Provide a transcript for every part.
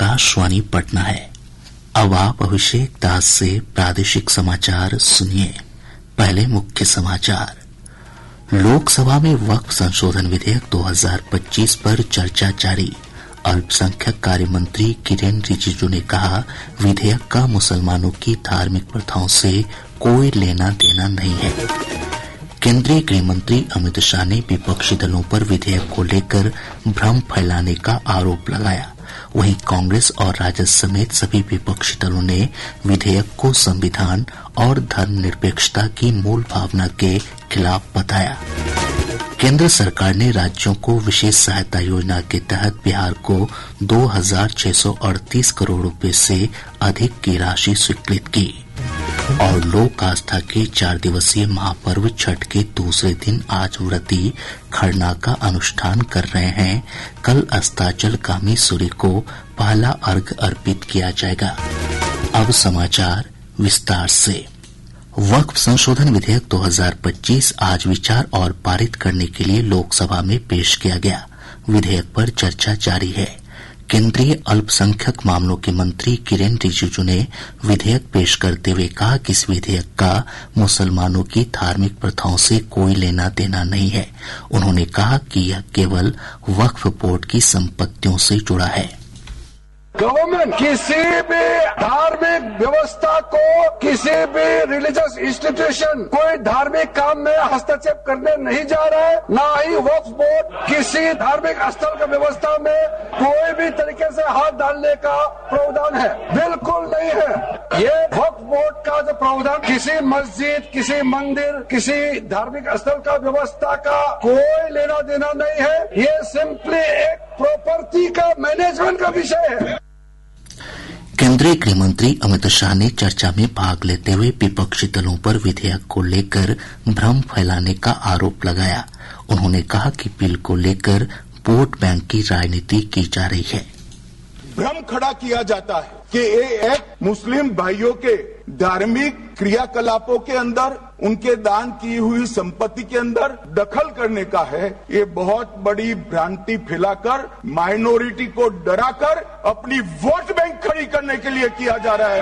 आकाशवाणी पटना है। अब आप अभिषेक दास से प्रादेशिक समाचार सुनिए। पहले मुख्य समाचार। लोकसभा में वक्फ संशोधन विधेयक 2025 पर चर्चा जारी। अल्पसंख्यक कार्य मंत्री किरेन रिजिजू ने कहा, विधेयक का मुसलमानों की धार्मिक प्रथाओं से कोई लेना देना नहीं है। केंद्रीय गृह मंत्री अमित शाह ने विपक्षी दलों पर विधेयक को लेकर भ्रम फैलाने का आरोप लगाया। वहीं कांग्रेस और राजद समेत सभी विपक्षी दलों ने विधेयक को संविधान और धर्मनिरपेक्षता की मूल भावना के खिलाफ बताया। केंद्र सरकार ने राज्यों को विशेष सहायता योजना के तहत बिहार को 2,638 करोड़ रुपए से अधिक की राशि स्वीकृत की। और लोक आस्था के 4 दिवसीय महापर्व छठ के दूसरे दिन आज व्रती खरना का अनुष्ठान कर रहे हैं। कल अस्ताचलगामी सूर्य को पहला अर्घ्य अर्पित किया जाएगा। अब समाचार विस्तार से। वक्फ संशोधन विधेयक 2025 आज विचार और पारित करने के लिए लोकसभा में पेश किया गया। विधेयक पर चर्चा जारी है। केंद्रीय अल्पसंख्यक मामलों के मंत्री किरेन रिजिजू ने विधेयक पेश करते हुए कहा कि इस विधेयक का मुसलमानों की धार्मिक प्रथाओं से कोई लेना देना नहीं है। उन्होंने कहा कि यह केवल वक्फ बोर्ड की संपत्तियों से जुड़ा है। गवर्नमेंट किसी भी धार्मिक व्यवस्था को, किसी भी रिलीजियस इंस्टीट्यूशन कोई धार्मिक काम में हस्तक्षेप करने नहीं जा रहा है। ना ही वक्फ बोर्ड किसी धार्मिक स्थल की व्यवस्था में कोई भी तरीके से हाथ डालने का प्रावधान है, बिल्कुल नहीं है। ये वक्फ बोर्ड का जो प्रावधान किसी मस्जिद, किसी मंदिर, किसी धार्मिक स्थल का व्यवस्था का कोई लेना देना नहीं है। ये सिंपली एक प्रॉपर्टी का मैनेजमेंट का विषय है। केंद्रीय गृह मंत्री अमित शाह ने चर्चा में भाग लेते हुए विपक्षी दलों पर विधेयक को लेकर भ्रम फैलाने का आरोप लगाया। उन्होंने कहा कि बिल को लेकर वोट बैंक की राजनीति की जा रही है। भ्रम खड़ा किया जाता है कि ये एक मुस्लिम भाइयों के धार्मिक क्रियाकलापों के अंदर, उनके दान की हुई संपत्ति के अंदर दखल करने का है। ये बहुत बड़ी भ्रांति फैलाकर, माइनॉरिटी को डराकर अपनी वोट बैंक खड़ी करने के लिए किया जा रहा है।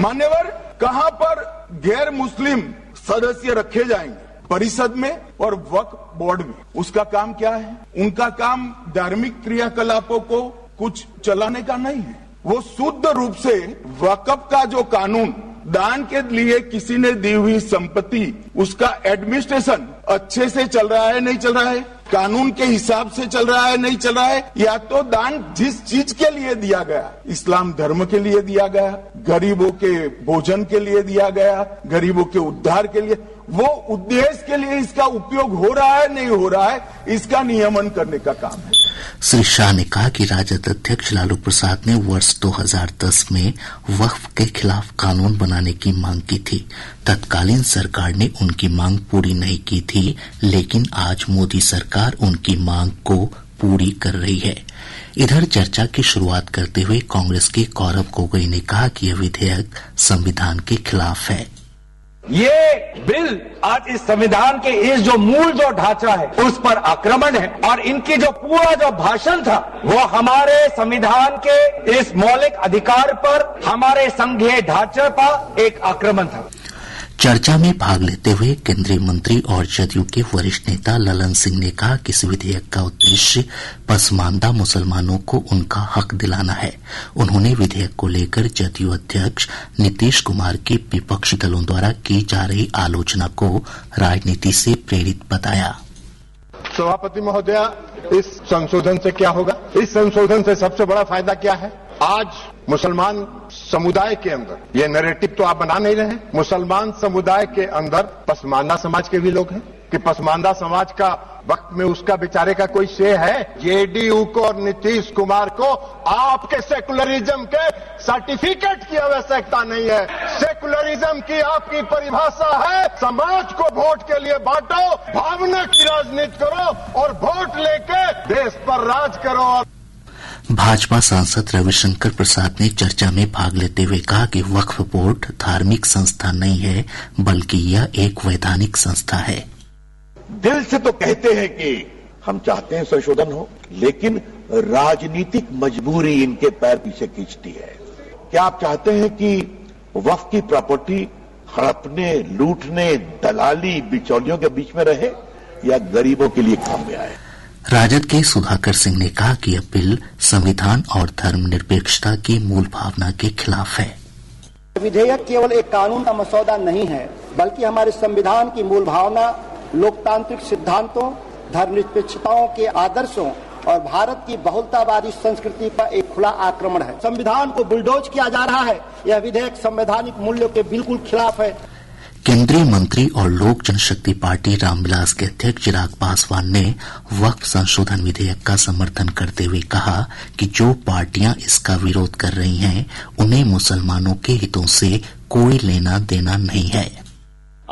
मान्यवर, कहां पर गैर मुस्लिम सदस्य रखे जाएंगे? परिषद में और वक्फ बोर्ड में। उसका काम क्या है? उनका काम धार्मिक क्रियाकलापों को कुछ चलाने का नहीं है। वो शुद्ध रूप से वक्फ का जो कानून, दान के लिए किसी ने दी हुई संपत्ति, उसका एडमिनिस्ट्रेशन अच्छे से चल रहा है नहीं चल रहा है, कानून के हिसाब से चल रहा है नहीं चल रहा है, या तो दान जिस चीज के लिए दिया गया, इस्लाम धर्म के लिए दिया गया, गरीबों के भोजन के लिए दिया गया, गरीबों के उद्धार के लिए, वो उद्देश्य के लिए इसका उपयोग हो रहा है नहीं हो रहा है, इसका नियमन करने का काम है। श्री शाह ने कहा कि राजद अध्यक्ष लालू प्रसाद ने वर्ष 2010 में वक्फ के खिलाफ कानून बनाने की मांग की थी। तत्कालीन सरकार ने उनकी मांग पूरी नहीं की थी, लेकिन आज मोदी सरकार उनकी मांग को पूरी कर रही है। इधर चर्चा की शुरुआत करते हुए कांग्रेस के गौरव गोगोई ने कहा कि यह विधेयक संविधान के खिलाफ है। ये बिल आज इस संविधान के इस जो मूल जो ढांचा है उस पर आक्रमण है, और इनकी जो पूरा जो भाषण था वो हमारे संविधान के इस मौलिक अधिकार पर, हमारे संघीय ढांचे पर एक आक्रमण था। चर्चा में भाग लेते हुए केंद्रीय मंत्री और जदयू के वरिष्ठ नेता ललन सिंह ने कहा कि इस विधेयक का उद्देश्य पसमानदा मुसलमानों को उनका हक दिलाना है। उन्होंने विधेयक को लेकर जदयू अध्यक्ष नीतीश कुमार की विपक्षी दलों द्वारा की जा रही आलोचना को राजनीति से प्रेरित बताया। सभापति महोदया, इस संशोधन से क्या होगा? इस संशोधन से सबसे बड़ा फायदा क्या है? आज मुसलमान समुदाय के अंदर, ये नैरेटिव तो आप बना नहीं रहे, मुसलमान समुदाय के अंदर पसमानदा समाज के भी लोग हैं कि पसमानदा समाज का वक्त में उसका बेचारे का कोई शेय है? जेडीयू को और नीतीश कुमार को आपके सेकुलरिज्म के सर्टिफिकेट की आवश्यकता नहीं है। सेकुलरिज्म की आपकी परिभाषा है, समाज को वोट के लिए बांटो, भावना की राजनीति करो और वोट लेके देश पर राज करो। भाजपा सांसद रविशंकर प्रसाद ने चर्चा में भाग लेते हुए कहा कि वक्फ बोर्ड धार्मिक संस्था नहीं है, बल्कि यह एक वैधानिक संस्था है। दिल से तो कहते हैं कि हम चाहते हैं संशोधन हो, लेकिन राजनीतिक मजबूरी इनके पैर पीछे खींचती है। क्या आप चाहते हैं कि वक्फ की प्रॉपर्टी हड़पने, लूटने, दलाली, बिचौलियों के बीच में रहे या गरीबों के लिए काम में आए? राजद के सुधाकर सिंह ने कहा कि यह बिल संविधान और धर्मनिरपेक्षता की मूल भावना के खिलाफ है। विधेयक केवल एक कानून का मसौदा नहीं है, बल्कि हमारे संविधान की मूल भावना, लोकतांत्रिक सिद्धांतों, धर्मनिरपेक्षताओं के आदर्शों और भारत की बहुलतावादी संस्कृति पर एक खुला आक्रमण है। संविधान को बुलडोज किया जा रहा है। यह विधेयक संवैधानिक मूल्यों के बिल्कुल खिलाफ है। केंद्रीय मंत्री और लोक जनशक्ति पार्टी रामविलास के अध्यक्ष चिराग पासवान ने वक्फ संशोधन विधेयक का समर्थन करते हुए कहा कि जो पार्टियां इसका विरोध कर रही हैं, उन्हें मुसलमानों के हितों से कोई लेना देना नहीं है।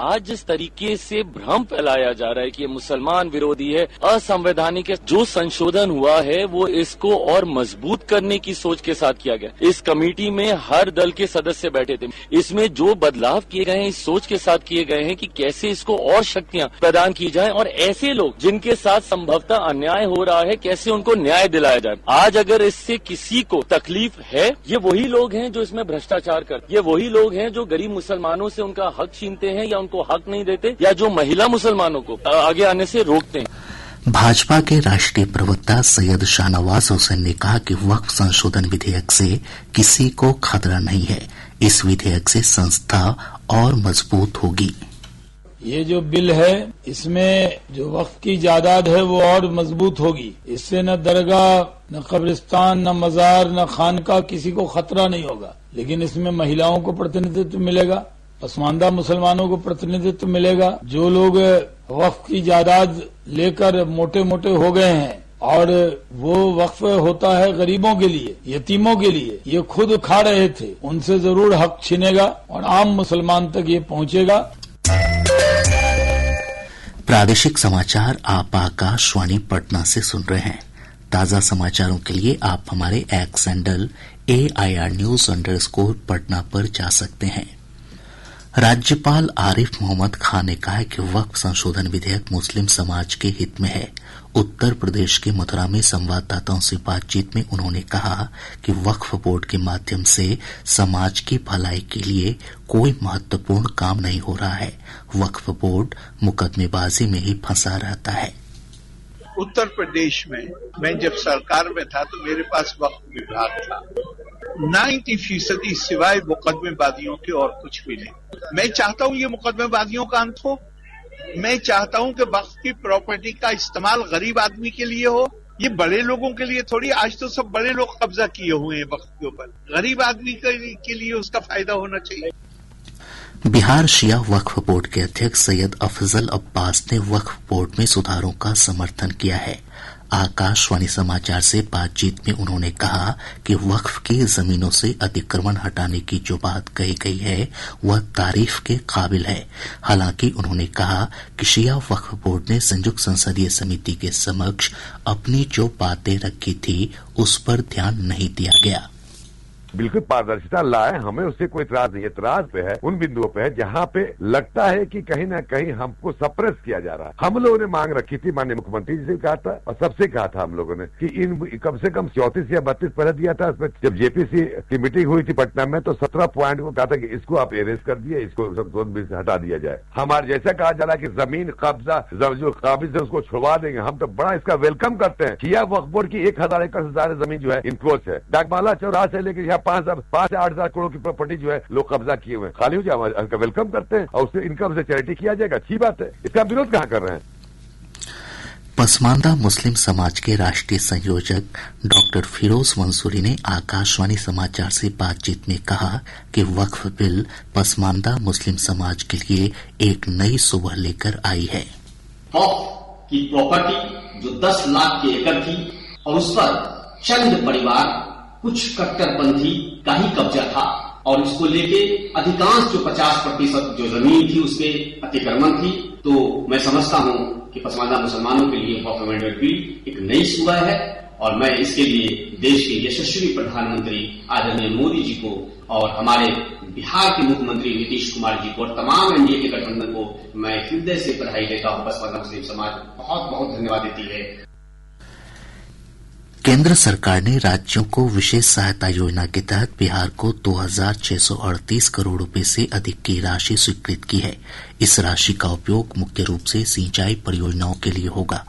आज जिस तरीके से भ्रम फैलाया जा रहा है कि ये मुसलमान विरोधी है, असंवैधानिक है, जो संशोधन हुआ है वो इसको और मजबूत करने की सोच के साथ किया गया। इस कमेटी में हर दल के सदस्य बैठे थे। इसमें जो बदलाव किए गए हैं इस सोच के साथ किए गए हैं कि कैसे इसको और शक्तियां प्रदान की जाए और ऐसे लोग जिनके साथ संभवतः अन्याय हो रहा है कैसे उनको न्याय दिलाया जाए। आज अगर इससे किसी को तकलीफ है, ये वही लोग हैं जो इसमें भ्रष्टाचार करते, ये वही लोग हैं जो गरीब मुसलमानों से उनका हक छीनते हैं या उनको हक नहीं देते या जो महिला मुसलमानों को आगे आने से रोकते हैं। भाजपा के राष्ट्रीय प्रवक्ता सैयद शाहनवाज हुसैन ने कहा कि वक्फ संशोधन विधेयक से किसी को खतरा नहीं है। इस विधेयक से संस्था और मजबूत होगी। ये जो बिल है इसमें जो वक्फ की जायदाद है वो और मजबूत होगी। इससे न दरगाह, न कब्रिस्तान, न मजार, न खानका किसी को खतरा नहीं होगा। लेकिन इसमें महिलाओं को प्रतिनिधित्व मिलेगा, पसमानदा मुसलमानों को प्रतिनिधित्व मिलेगा। जो लोग वक्फ की जायदाद लेकर मोटे मोटे हो गए हैं और वो वक्फ होता है गरीबों के लिए, यतीमों के लिए, ये खुद खा रहे थे, उनसे जरूर हक छीनेगा और आम मुसलमान तक ये पहुंचेगा। प्रादेशिक समाचार आप आकाशवाणी पटना से सुन रहे हैं। ताजा समाचारों के लिए आप हमारे x handle AIR News_ Patna पर जा सकते हैं। राज्यपाल आरिफ मोहम्मद खान ने कहा है कि वक्फ संशोधन विधेयक मुस्लिम समाज के हित में है। उत्तर प्रदेश के मथुरा में संवाददाताओं से बातचीत में उन्होंने कहा कि वक्फ बोर्ड के माध्यम से समाज की भलाई के लिए कोई महत्वपूर्ण काम नहीं हो रहा है। वक्फ बोर्ड मुकदमेबाजी में ही फंसा रहता है। उत्तर प्रदेश में मैं जब सरकार में था तो मेरे पास वक्फ विभाग था। 90% सिवाय मुकदमेबाजियों के और कुछ भी नहीं। मैं चाहता हूं ये मुकदमेबाजियों का अंत हो। मैं चाहता हूं कि वक्फ की प्रॉपर्टी का इस्तेमाल गरीब आदमी के लिए हो। ये बड़े लोगों के लिए थोड़ी, आज तो सब बड़े लोग कब्जा किए हुए हैं वक्फ के ऊपर। गरीब आदमी के लिए उसका फायदा होना चाहिए। बिहार शिया वक्फ बोर्ड के अध्यक्ष सैयद अफजल अब्बास ने वक्फ बोर्ड में सुधारों का समर्थन किया है। आकाशवाणी समाचार से बातचीत में उन्होंने कहा कि वक्फ की जमीनों से अतिक्रमण हटाने की जो बात कही गई है वह तारीफ के काबिल है। हालांकि उन्होंने कहा कि शिया वक्फ बोर्ड ने संयुक्त संसदीय समिति के समक्ष अपनी जो बातें रखी थी उस पर ध्यान नहीं दिया गया। बिल्कुल पारदर्शिता लाए, हमें उससे कोई इतराज नहीं। इतराज पे है उन बिंदुओं पे है जहाँ पे लगता है कि कहीं ना कहीं हमको सप्रेस किया जा रहा है। हम लोगों ने मांग रखी थी, माननीय मुख्यमंत्री जी से कहा था और सबसे कहा था हम लोगों ने कि इन कम से कम 34 या 32 पहले दिया था। इसमें जब JPC की मीटिंग हुई थी पटना में तो 17 पॉइंट को कहा था कि इसको आप एरेज कर दिए, इसको हटा दिया जाए। हमारे जैसा कहा जा रहा है कि जमीन कब्जा जो काबिज है उसको छुड़वा देंगे। हम तो बड़ा इसका वेलकम करते हैं। शिया वक्फ बोर्ड की 1000 एकड़ से ज्यादा जमीन जो है इनक्लोज है। डाकमाला चौराहा से लेकर यहाँ 5 से 8,000 करोड़ की प्रॉपर्टी जो है लोग कब्जा किए हुए हैं, खाली हो जाए, उनका वेलकम करते हैं और उससे इनकम से चैरिटी किया जाएगा। अच्छी बात है, इसका विरोध कहाँ कर रहे हैं। पसमानदा मुस्लिम समाज के राष्ट्रीय संयोजक डॉक्टर फिरोज मंसूरी ने आकाशवाणी समाचार से बातचीत में कहा कि वक्फ बिल पसमानदा मुस्लिम समाज के लिए एक नई सुबह लेकर आई है। वक्फ की प्रॉपर्टी जो 10 लाख के एकड़ थी और उस पर चंद परिवार, कुछ कट्टरपंथी का ही कब्जा था और इसको लेके अधिकांश जो 50% जो जमीन थी उसके अतिक्रमण थी। तो मैं समझता हूं कि पसमानदा मुसलमानों के लिए वक्फ अमेंडमेंट बिल एक नई सुबह है और मैं इसके लिए देश के यशस्वी प्रधानमंत्री आदरणीय मोदी जी को और हमारे बिहार के मुख्यमंत्री नीतीश कुमार जी को और तमाम NDA के गठबंधन को मैं हृदय से बधाई देता हूं। पसमानदा मुस्लिम समाज बहुत बहुत धन्यवाद देती है। 2019 में 20 लाख से 20 लाख 50 हजार 5 से 8 हजार करोड़ की प्रॉपर्टी जो है इनक्लोज है। डाकमाला चौराहा से लेकर यहाँ 5 से 8 हजार करोड़ की प्रॉपर्टी जो है लोग कब्जा किए हुए हैं, खाली हो जाए, उनका वेलकम करते हैं और उससे इनकम से चैरिटी किया जाएगा। अच्छी बात है, इसका विरोध कहाँ कर रहे हैं। पसमानदा मुस्लिम समाज केंद्र सरकार ने राज्यों को विशेष सहायता योजना के तहत बिहार को 2,638 करोड़ रुपए से अधिक की राशि स्वीकृत की है। इस राशि का उपयोग मुख्य रूप से सिंचाई परियोजनाओं के लिए होगा।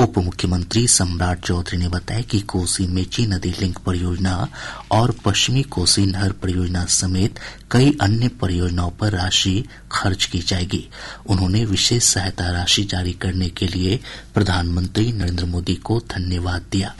उप मुख्यमंत्री सम्राट चौधरी ने बताया कि कोसी मेची नदी लिंक परियोजना और पश्चिमी कोसी नहर परियोजना समेत कई अन्य परियोजनाओं पर राशि खर्च की जाएगी। उन्होंने विशेष सहायता राशि जारी करने के लिए प्रधानमंत्री नरेंद्र मोदी को धन्यवाद दिया।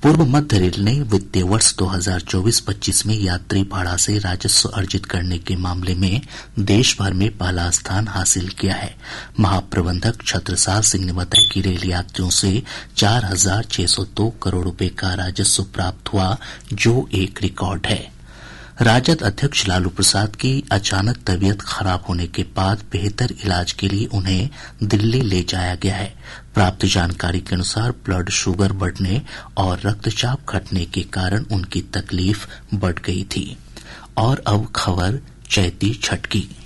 पूर्व मध्य रेल ने वित्तीय वर्ष 2024-25 में यात्री भाड़ा से राजस्व अर्जित करने के मामले में देश भर में पहला स्थान हासिल किया है। महाप्रबंधक छत्रसाल सिंह ने बताया कि रेल यात्रियों से 4,602 करोड़ रुपए का राजस्व प्राप्त हुआ, जो एक रिकॉर्ड है। राजद अध्यक्ष लालू प्रसाद की अचानक तबीयत खराब होने के बाद बेहतर इलाज के लिए उन्हें दिल्ली ले जाया गया है। प्राप्त जानकारी के अनुसार ब्लड शुगर बढ़ने और रक्तचाप घटने के कारण उनकी तकलीफ बढ़ गई थी। और अब खबर चैती छठ की।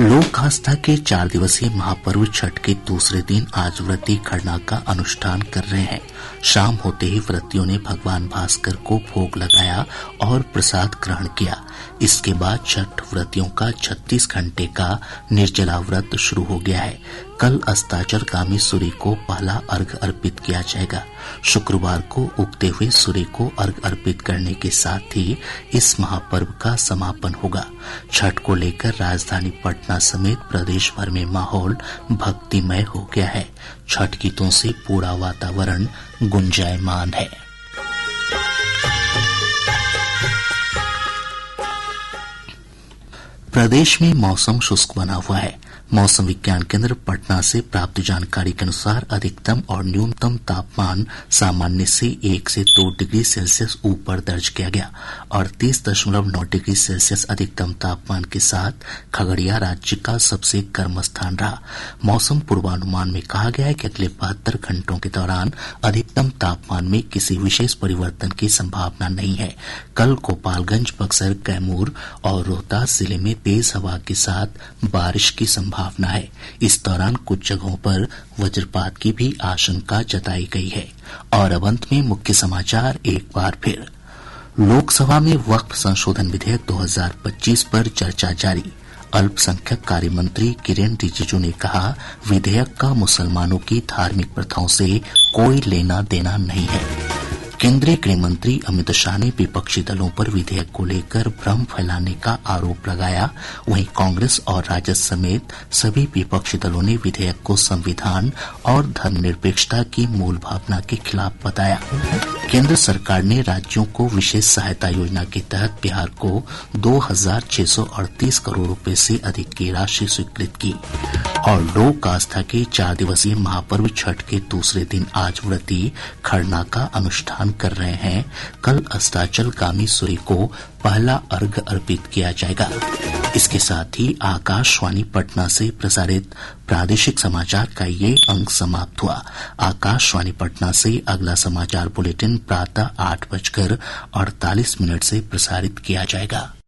लोक आस्था के 4 दिवसीय महापर्व छठ के दूसरे दिन आज व्रती खरना का अनुष्ठान कर रहे हैं। शाम होते ही व्रतियों ने भगवान भास्कर को भोग लगाया और प्रसाद ग्रहण किया। इसके बाद छठ व्रतियों का 36 घंटे का निर्जला व्रत शुरू हो गया है। कल अस्ताचलगामी सूर्य को पहला अर्घ्य अर्पित किया जाएगा। शुक्रवार को उगते हुए सूर्य को अर्घ्य अर्पित करने के साथ ही इस महापर्व का समापन होगा। छठ को लेकर राजधानी पटना समेत प्रदेश भर में माहौल भक्तिमय हो गया है। छठ गीतों से पूरा वातावरण गुंजायमान है। प्रदेश में मौसम शुष्क बना हुआ है। मौसम विज्ञान केंद्र पटना से प्राप्त जानकारी के अनुसार अधिकतम और न्यूनतम तापमान सामान्य से 1 से 2 डिग्री सेल्सियस ऊपर दर्ज किया गया और 30.9 डिग्री सेल्सियस अधिकतम तापमान के साथ खगड़िया राज्य का सबसे गर्म स्थान रहा। मौसम पूर्वानुमान में कहा गया है कि अगले 72 घंटों के दौरान अधिकतम तापमान में किसी विशेष परिवर्तन की संभावना नहीं है। कल गोपालगंज, बक्सर, कैमूर और रोहतास जिले में तेज हवा के साथ बारिश की संभावना है। इस दौरान कुछ जगहों पर वज्रपात की भी आशंका जताई गई है। और अब अंत में मुख्य समाचार एक बार फिर। लोकसभा में वक्फ संशोधन विधेयक 2025 पर चर्चा जारी। अल्पसंख्यक कार्य मंत्री किरेन रिजिजू ने कहा, विधेयक का मुसलमानों की धार्मिक प्रथाओं से कोई लेना देना नहीं है। केंद्रीय गृह मंत्री अमित शाह ने विपक्षी दलों पर विधेयक को लेकर भ्रम फैलाने का आरोप लगाया। वहीं कांग्रेस और राजद समेत सभी विपक्षी दलों ने विधेयक को संविधान और धर्मनिरपेक्षता की मूल भावना के खिलाफ बताया। केंद्र सरकार ने राज्यों को विशेष सहायता योजना के तहत बिहार को 2,638 करोड़ रुपए से अधिक की राशि स्वीकृत की। और लोक आस्था के 4 दिवसीय महापर्व छठ के दूसरे दिन आज व्रती खरना का अनुष्ठान कर रहे हैं। कल अस्ताचलगामी सूर्य को पहला अर्घ्य अर्पित किया जाएगा। इसके साथ ही आकाशवाणी पटना से प्रसारित प्रादेशिक समाचार का ये अंक समाप्त हुआ। आकाशवाणी पटना से अगला समाचार बुलेटिन प्रातः 8:48 से प्रसारित किया जाएगा।